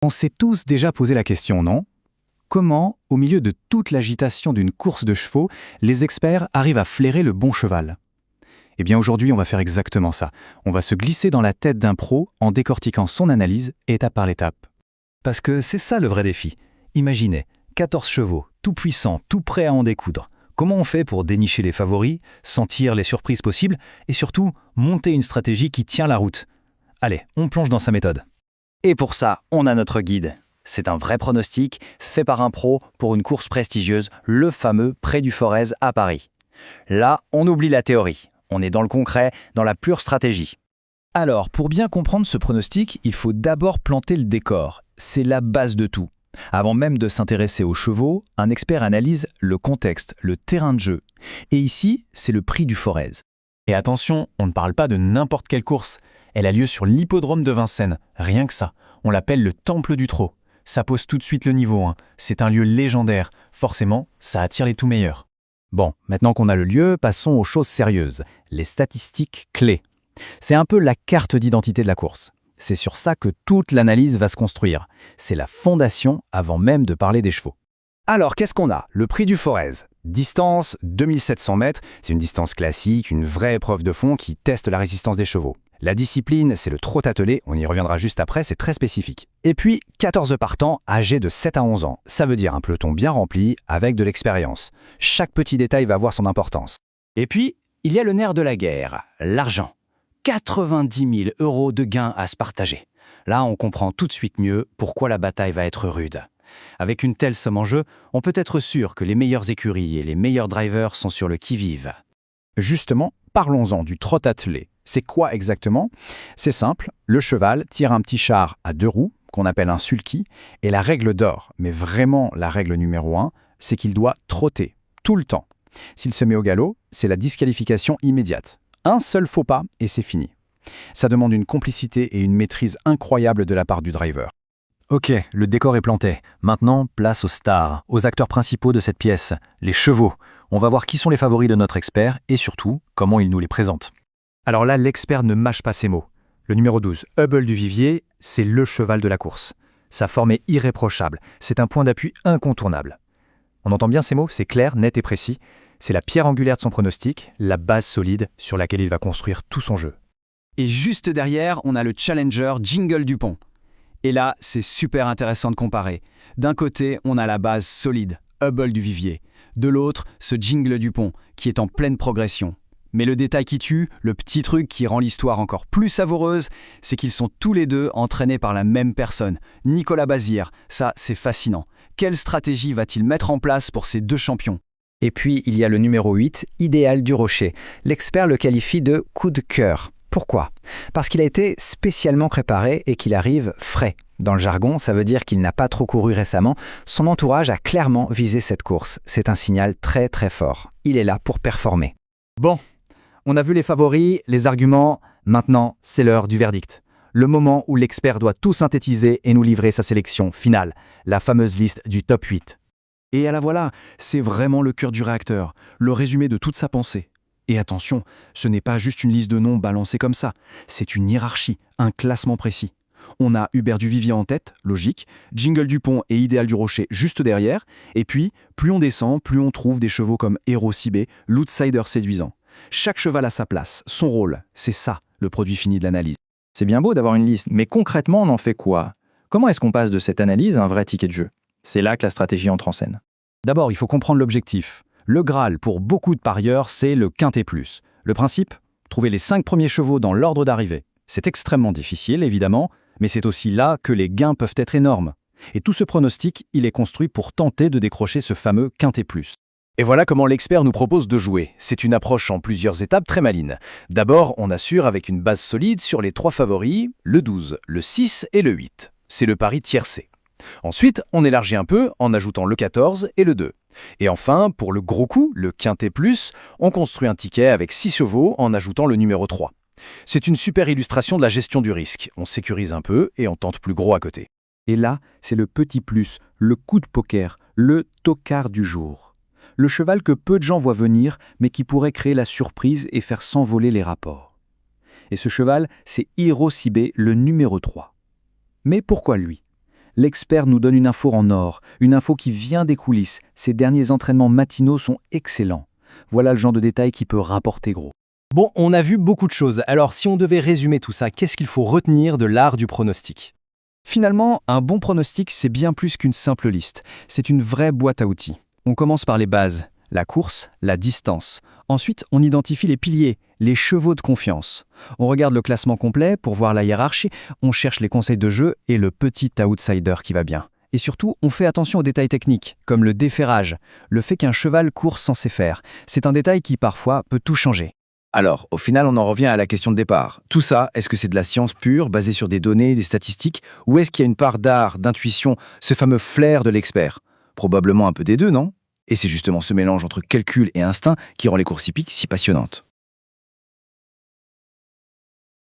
On s'est tous déjà posé la question, non? Comment, au milieu de toute l'agitation d'une course de chevaux, les experts arrivent à flairer le bon cheval? Eh bien aujourd'hui, on va faire exactement ça. On va se glisser dans la tête d'un pro en décortiquant son analyse étape par étape. Parce que c'est ça le vrai défi. Imaginez, 14 chevaux, tout puissants, tout prêts à en découdre. Comment on fait pour dénicher les favoris, sentir les surprises possibles et surtout monter une stratégie qui tient la route? Allez, on plonge dans sa méthode. Et pour ça, on a notre guide. C'est un vrai pronostic fait par un pro pour une course prestigieuse, le fameux Prix du Forez à Paris. Là, on oublie la théorie. On est dans le concret, dans la pure stratégie. Alors, pour bien comprendre ce pronostic, il faut d'abord planter le décor. C'est la base de tout. Avant même de s'intéresser aux chevaux, un expert analyse le contexte, le terrain de jeu. Et ici, c'est le Prix du Forez. Et attention, on ne parle pas de n'importe quelle course. Elle a lieu sur l'hippodrome de Vincennes. Rien que ça. On l'appelle le Temple du Trot. Ça pose tout de suite le niveau. C'est un lieu légendaire. Forcément, ça attire les tout meilleurs. Bon, maintenant qu'on a le lieu, passons aux choses sérieuses, les statistiques clés. C'est un peu la carte d'identité de la course. C'est sur ça que toute l'analyse va se construire. C'est la fondation avant même de parler des chevaux. Alors, qu'est-ce qu'on a? Le Prix du Forez. Distance 2700 mètres, c'est une distance classique, une vraie épreuve de fond qui teste la résistance des chevaux. La discipline, c'est le trot attelé, on y reviendra juste après, c'est très spécifique. Et puis, 14 partants âgés de 7 à 11 ans. Ça veut dire un peloton bien rempli, avec de l'expérience. Chaque petit détail va avoir son importance. Et puis, il y a le nerf de la guerre, l'argent. 90 000 € de gains à se partager. Là, on comprend tout de suite mieux pourquoi la bataille va être rude. Avec une telle somme en jeu, on peut être sûr que les meilleures écuries et les meilleurs drivers sont sur le qui-vive. Justement, parlons-en du trot attelé. C'est quoi exactement? C'est simple, le cheval tire un petit char à 2 roues, qu'on appelle un sulky, et la règle d'or, mais vraiment la règle numéro 1, c'est qu'il doit trotter, tout le temps. S'il se met au galop, c'est la disqualification immédiate. Un seul faux pas et c'est fini. Ça demande une complicité et une maîtrise incroyable de la part du driver. Ok, le décor est planté. Maintenant, place aux stars, aux acteurs principaux de cette pièce, les chevaux. On va voir qui sont les favoris de notre expert et surtout, comment il nous les présente. Alors là, l'expert ne mâche pas ses mots. Le numéro 12, Hubble du Vivier, c'est le cheval de la course. Sa forme est irréprochable, c'est un point d'appui incontournable. On entend bien ces mots, c'est clair, net et précis. C'est la pierre angulaire de son pronostic, la base solide sur laquelle il va construire tout son jeu. Et juste derrière, on a le challenger Jingle Dupont. Et là, c'est super intéressant de comparer. D'un côté, on a la base solide, Hubble du Vivier. De l'autre, ce Jingle Dupont, qui est en pleine progression. Mais le détail qui tue, le petit truc qui rend l'histoire encore plus savoureuse, c'est qu'ils sont tous les deux entraînés par la même personne, Nicolas Bazire. Ça, c'est fascinant. Quelle stratégie va-t-il mettre en place pour ces deux champions? Et puis, il y a le numéro 8, Idéal du Rocher. L'expert le qualifie de coup de cœur. Pourquoi? Parce qu'il a été spécialement préparé et qu'il arrive frais. Dans le jargon, ça veut dire qu'il n'a pas trop couru récemment. Son entourage a clairement visé cette course. C'est un signal très très fort. Il est là pour performer. Bon, on a vu les favoris, les arguments. Maintenant, c'est l'heure du verdict. Le moment où l'expert doit tout synthétiser et nous livrer sa sélection finale. La fameuse liste du top 8. Et à la voilà, c'est vraiment le cœur du réacteur, le résumé de toute sa pensée. Et attention, ce n'est pas juste une liste de noms balancés comme ça, c'est une hiérarchie, un classement précis. On a Hubert Duvivier en tête, logique, Jingle Dupont et Idéal du Rocher juste derrière, et puis, plus on descend, plus on trouve des chevaux comme Héros Cibé, l'outsider séduisant. Chaque cheval a sa place, son rôle, c'est ça, le produit fini de l'analyse. C'est bien beau d'avoir une liste, mais concrètement, on en fait quoi? Comment est-ce qu'on passe de cette analyse à un vrai ticket de jeu? C'est là que la stratégie entre en scène. D'abord, il faut comprendre l'objectif. Le Graal, pour beaucoup de parieurs, c'est le quintet plus. Le principe? Trouver les 5 premiers chevaux dans l'ordre d'arrivée. C'est extrêmement difficile, évidemment, mais c'est aussi là que les gains peuvent être énormes. Et tout ce pronostic, il est construit pour tenter de décrocher ce fameux quintet plus. Et voilà comment l'expert nous propose de jouer. C'est une approche en plusieurs étapes très maligne. D'abord, on assure avec une base solide sur les 3 favoris, le 12, le 6 et le 8. C'est le pari tiercé. Ensuite, on élargit un peu en ajoutant le 14 et le 2. Et enfin, pour le gros coup, le quintet plus, on construit un ticket avec 6 chevaux en ajoutant le numéro 3. C'est une super illustration de la gestion du risque. On sécurise un peu et on tente plus gros à côté. Et là, c'est le petit plus, le coup de poker, le tocard du jour. Le cheval que peu de gens voient venir, mais qui pourrait créer la surprise et faire s'envoler les rapports. Et ce cheval, c'est Héros Cibé, le numéro 3. Mais pourquoi lui? L'expert nous donne une info en or, une info qui vient des coulisses. Ses derniers entraînements matinaux sont excellents. Voilà le genre de détail qui peut rapporter gros. Bon, on a vu beaucoup de choses. Alors, si on devait résumer tout ça, qu'est-ce qu'il faut retenir de l'art du pronostic? Finalement, un bon pronostic, c'est bien plus qu'une simple liste. C'est une vraie boîte à outils. On commence par les bases, la course, la distance. Ensuite, on identifie les piliers, les chevaux de confiance. On regarde le classement complet pour voir la hiérarchie, on cherche les conseils de jeu et le petit outsider qui va bien. Et surtout, on fait attention aux détails techniques, comme le déferrage, le fait qu'un cheval court censé faire. C'est un détail qui, parfois, peut tout changer. Alors, au final, on en revient à la question de départ. Tout ça, est-ce que c'est de la science pure, basée sur des données, des statistiques, ou est-ce qu'il y a une part d'art, d'intuition, ce fameux flair de l'expert? Probablement un peu des deux, non? Et c'est justement ce mélange entre calcul et instinct qui rend les courses hippiques si passionnantes.